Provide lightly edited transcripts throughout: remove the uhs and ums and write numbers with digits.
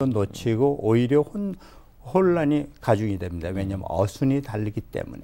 놓치고 오히려 혼란이 가중이 됩니다. 왜냐하면 어순이 다르기 때문에.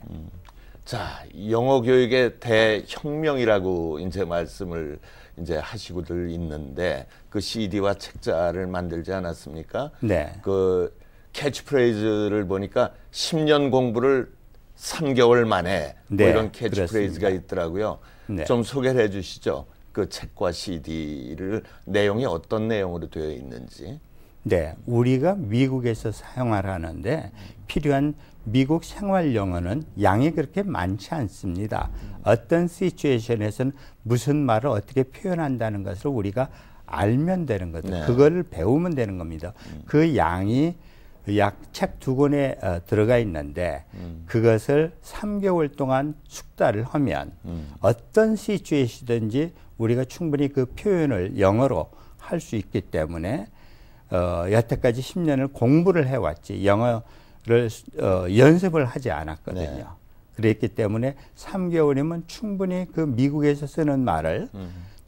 자, 영어 교육의 대혁명이라고 이제 말씀을 이제 하시고들 있는데 그 CD와 책자를 만들지 않았습니까? 네. 그 캐치프레이즈를 보니까 10년 공부를 3개월 만에 네, 뭐 이런 캐치프레이즈가 그렇습니다. 있더라고요. 네. 좀 소개를 해주시죠. 그 책과 CD를 내용이 어떤 내용으로 되어 있는지. 네, 우리가 미국에서 사용하는데 필요한 미국 생활 영어는 양이 그렇게 많지 않습니다. 어떤 시츄에이션에서는 무슨 말을 어떻게 표현한다는 것을 우리가 알면 되는 거죠. 네. 그거를 배우면 되는 겁니다. 그 양이 약 책 2권에 들어가 있는데 그것을 3개월 동안 숙달을 하면 어떤 시츄에이션이든지 우리가 충분히 그 표현을 영어로 할 수 있기 때문에 여태까지 10년을 공부를 해왔지 영어를 연습을 하지 않았거든요. 네. 그랬기 때문에 3개월이면 충분히 그 미국에서 쓰는 말을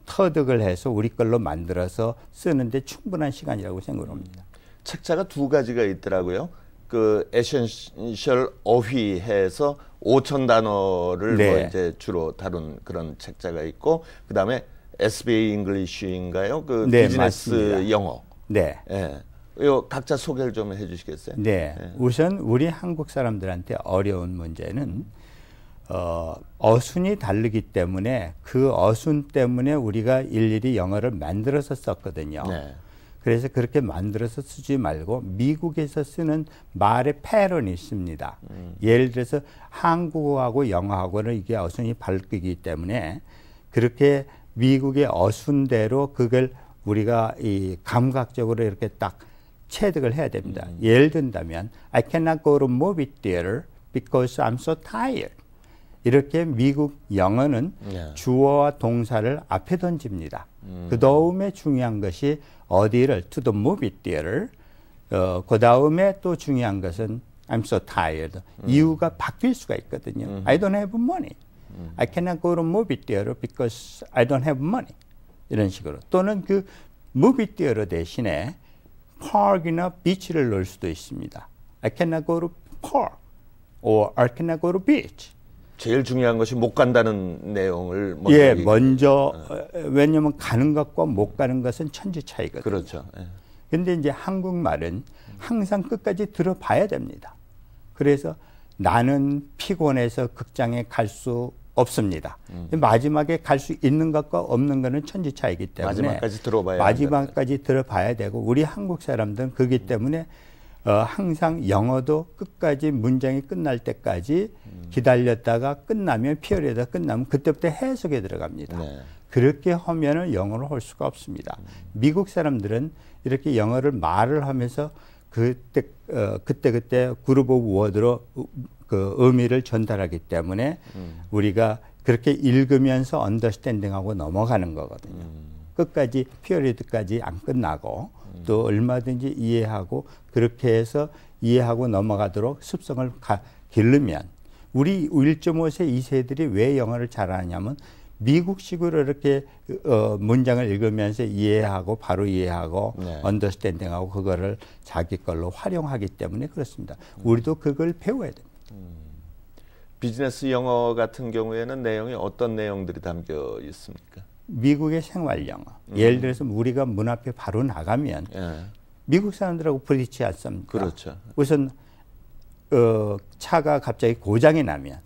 터득을 해서 우리 걸로 만들어서 쓰는데 충분한 시간이라고 생각합니다. 책자가 두 가지가 있더라고요. 그 에센셜 어휘해서 5천 단어를 네. 뭐 이제 주로 다룬 그런 책자가 있고, 그 다음에 SBA 잉글리쉬인가요? 그 네, 비즈니스 맞습니다. 영어. 네. 예. 요 각자 소개를 좀 해주시겠어요? 네. 우선 우리 한국 사람들한테 어려운 문제는 어순이 다르기 때문에 그 어순 때문에 우리가 일일이 영어를 만들어서 썼거든요. 네. 그래서 그렇게 만들어서 쓰지 말고 미국에서 쓰는 말의 패턴이 있습니다. 예를 들어서 한국어하고 영어하고는 이게 어순이 바뀌기 때문에 그렇게 미국의 어순대로 그걸 우리가 이 감각적으로 이렇게 딱 체득을 해야 됩니다. 예를 든다면 I cannot go to movie theater because I'm so tired. 이렇게 미국 영어는 주어와 동사를 앞에 던집니다. 그 다음에 중요한 것이 어디를 to the movie theater. 그 다음에 또 중요한 것은 I'm so tired. 이유가 바뀔 수가 있거든요. I don't have money. I cannot go to movie theater because I don't have money. 이런 식으로. 또는 그 movie theater 대신에 park이나 beach를 넣을 수도 있습니다. I cannot go to park or I cannot go to beach. 제일 중요한 것이 못 간다는 내용을 먼저. 예, 먼저 왜냐하면 가는 것과 못 가는 것은 천지 차이거든요. 그렇죠. 그런데 이제 한국말은 항상 끝까지 들어봐야 됩니다. 그래서 나는 피곤해서 극장에 갈 수 없습니다. 마지막에 갈 수 있는 것과 없는 것은 천지 차이기 때문에 마지막까지 들어봐야 마지막까지 들어봐야 되고 우리 한국 사람들은 그렇기 때문에 항상 영어도 끝까지 문장이 끝날 때까지 기다렸다가 끝나면 피어리어다 끝나면 그때부터 해석에 들어갑니다. 네. 그렇게 하면은 영어를 할 수가 없습니다. 미국 사람들은 이렇게 영어를 말을 하면서 그때 그룹 오브 워드로 그 의미를 전달하기 때문에 우리가 그렇게 읽으면서 언더스탠딩하고 넘어가는 거거든요. 끝까지 피어리드까지 안 끝나고 또 얼마든지 이해하고 그렇게 해서 이해하고 넘어가도록 습성을 기르면 우리 1.5세, 2세들이 왜 영어를 잘하냐면 미국식으로 이렇게 문장을 읽으면서 이해하고 바로 이해하고 언더스탠딩하고 그거를 자기 걸로 활용하기 때문에 그렇습니다. 우리도 그걸 배워야 됩니다. 비즈니스 영어 같은 경우에는 내용이 어떤 내용들이 담겨 있습니까? 미국의 생활 영어. 예를 들어서 우리가 문 앞에 바로 나가면 미국 사람들하고 부딪히지 않습니까? 그렇죠. 우선 차가 갑자기 고장이 나면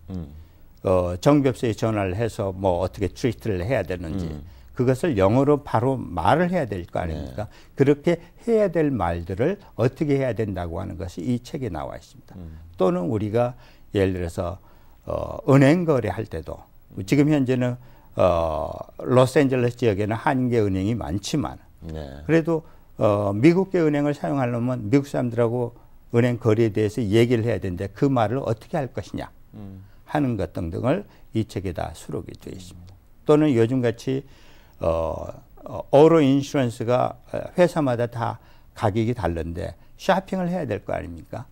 정비업소에 전화를 해서 뭐 어떻게 트리트를 해야 되는지 그것을 영어로 바로 말을 해야 될 거 아닙니까? 그렇게 해야 될 말들을 어떻게 해야 된다고 하는 것이 이 책에 나와 있습니다. 또는 우리가 예를 들어서 은행 거래할 때도 지금 현재는 로스앤젤레스 지역에는 한인계 은행이 많지만 그래도 미국계 은행을 사용하려면 미국 사람들하고 은행 거래에 대해서 얘기를 해야 되는데 그 말을 어떻게 할 것이냐 하는 것 등등을 이 책에 다 수록이 되어 있습니다. 또는 요즘같이 오토 인슈런스가 회사마다 다 가격이 다른데 쇼핑을 해야 될 거 아닙니까?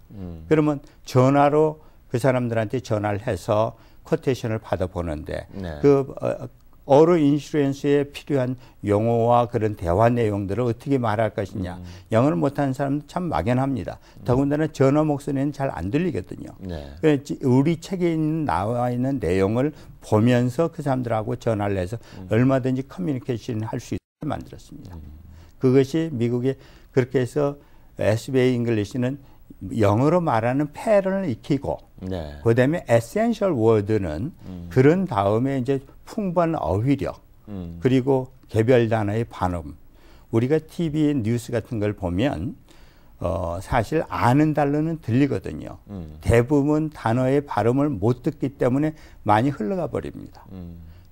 그러면 전화로 그 사람들한테 전화를 해서 쿼테이션을 받아보는데 그 어로 인슈런스에 필요한 용어와 그런 대화 내용들을 어떻게 말할 것이냐. 영어를 못하는 사람은 참 막연합니다. 더군다나 전화 목소리는 잘 안 들리거든요. 네. 우리 책에 나와 있는 내용을 보면서 그 사람들하고 전화를 해서 얼마든지 커뮤니케이션을 할 수 있게 만들었습니다. 그것이 미국에 그렇게 해서 SBA 잉글리시는 영어로 말하는 패런을 익히고 네. 그다음에 에센셜 워드는 그런 다음에 이제 풍부한 어휘력 그리고 개별 단어의 발음. 우리가 TV 뉴스 같은 걸 보면 사실 아는 단어는 들리거든요. 대부분 단어의 발음을 못 듣기 때문에 많이 흘러가 버립니다.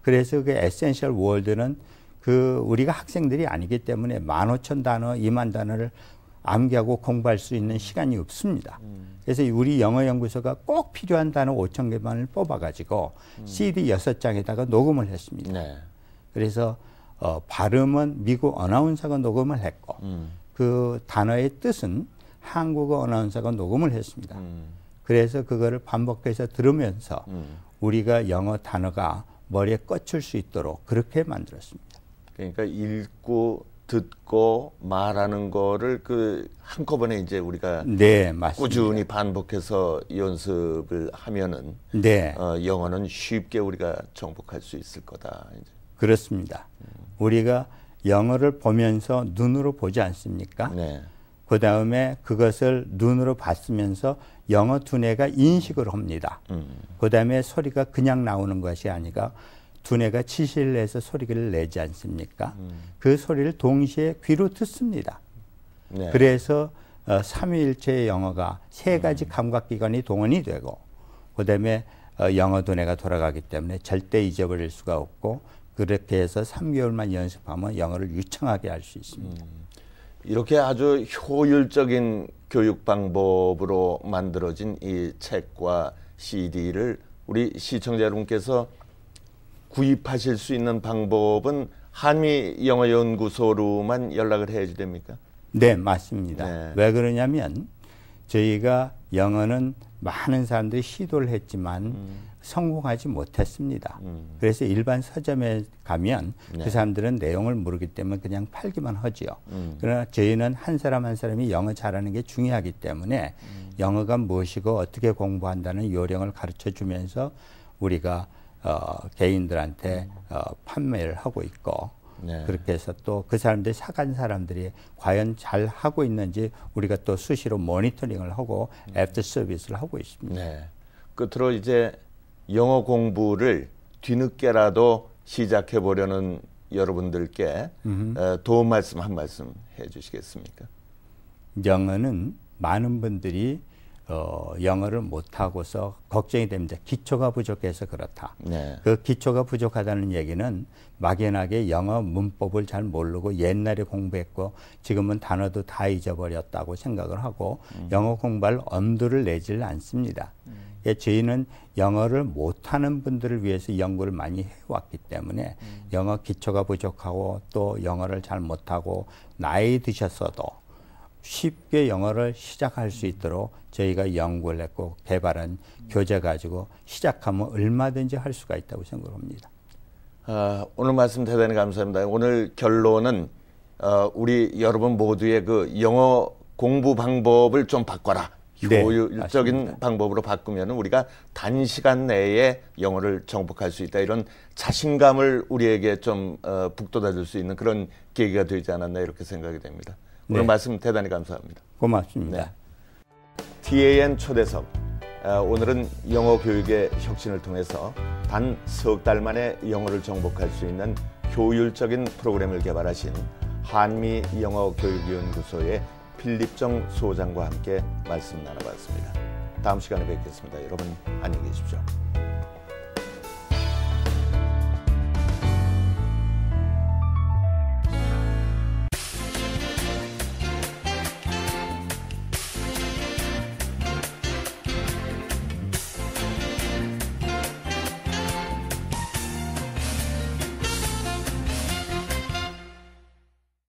그래서 그 에센셜 워드는 우리가 학생들이 아니기 때문에 15,000단어, 2만 단어를 암기하고 공부할 수 있는 시간이 없습니다. 그래서 우리 영어연구소가 꼭 필요한 단어 5,000개만을 뽑아가지고 CD 6장에다가 녹음을 했습니다. 네. 그래서 발음은 미국 어나운서가 녹음을 했고 그 단어의 뜻은 한국어 어나운서가 녹음을 했습니다. 그래서 그거를 반복해서 들으면서 우리가 영어 단어가 머리에 꽂힐 수 있도록 그렇게 만들었습니다. 그러니까 읽고 듣고 말하는 거를 한꺼번에 이제 우리가 네, 맞습니다. 꾸준히 반복해서 연습을 하면은 네. 영어는 쉽게 우리가 정복할 수 있을 거다. 이제. 그렇습니다. 우리가 영어를 보면서 눈으로 보지 않습니까? 네. 그 다음에 그것을 눈으로 봤으면서 영어 두뇌가 인식을 합니다. 그 다음에 소리가 그냥 나오는 것이 아니라 두뇌가 지시를 해서 소리를 내지 않습니까? 그 소리를 동시에 귀로 듣습니다. 네. 그래서 삼위일체의 영어가 세 가지 감각기관이 동원이 되고 그다음에 영어 두뇌가 돌아가기 때문에 절대 잊어버릴 수가 없고 그렇게 해서 3개월만 연습하면 영어를 유창하게 할 수 있습니다. 이렇게 아주 효율적인 교육 방법으로 만들어진 이 책과 CD를 우리 시청자 여러분께서 구입하실 수 있는 방법은 한미영어연구소로만 연락을 해야지 됩니까? 네, 맞습니다. 네. 왜 그러냐면 저희가 영어는 많은 사람들이 시도를 했지만 성공하지 못했습니다. 그래서 일반 서점에 가면 네. 그 사람들은 내용을 모르기 때문에 그냥 팔기만 하지요. 그러나 저희는 한 사람 한 사람이 영어 잘하는 게 중요하기 때문에 영어가 무엇이고 어떻게 공부한다는 요령을 가르쳐 주면서 우리가 개인들한테 판매를 하고 있고 네. 그렇게 해서 또 그 사람들이 사간 사람들이 과연 잘 하고 있는지 우리가 또 수시로 모니터링을 하고 애프터 서비스를 하고 있습니다. 네. 끝으로 이제 영어 공부를 뒤늦게라도 시작해 보려는 여러분들께 도움 말씀 한 말씀 해주시겠습니까? 영어는 많은 분들이 영어를 못하고서 걱정이 됩니다. 기초가 부족해서 그렇다. 네. 그 기초가 부족하다는 얘기는 막연하게 영어 문법을 잘 모르고 옛날에 공부했고 지금은 단어도 다 잊어버렸다고 생각을 하고 영어 공부할 엄두를 내질 않습니다. 저희는 영어를 못하는 분들을 위해서 연구를 많이 해왔기 때문에 영어 기초가 부족하고 또 영어를 잘 못하고 나이 드셨어도 쉽게 영어를 시작할 수 있도록 저희가 연구를 했고 개발한 교재 가지고 시작하면 얼마든지 할 수가 있다고 생각합니다. 오늘 말씀 대단히 감사합니다. 오늘 결론은 우리 여러분 모두의 그 영어 공부 방법을 좀 바꿔라. 효율적인 네, 방법으로 바꾸면 우리가 단시간 내에 영어를 정복할 수 있다. 이런 자신감을 우리에게 좀 북돋아줄 수 있는 그런 계기가 되지 않았나 이렇게 생각이 됩니다. 오늘 네. 말씀 대단히 감사합니다. 고맙습니다. 네. TAN 초대석. 오늘은 영어 교육의 혁신을 통해서 단 석 달 만에 영어를 정복할 수 있는 효율적인 프로그램을 개발하신 한미영어교육연구소의 필립정 소장과 함께 말씀 나눠봤습니다. 다음 시간에 뵙겠습니다. 여러분 안녕히 계십시오.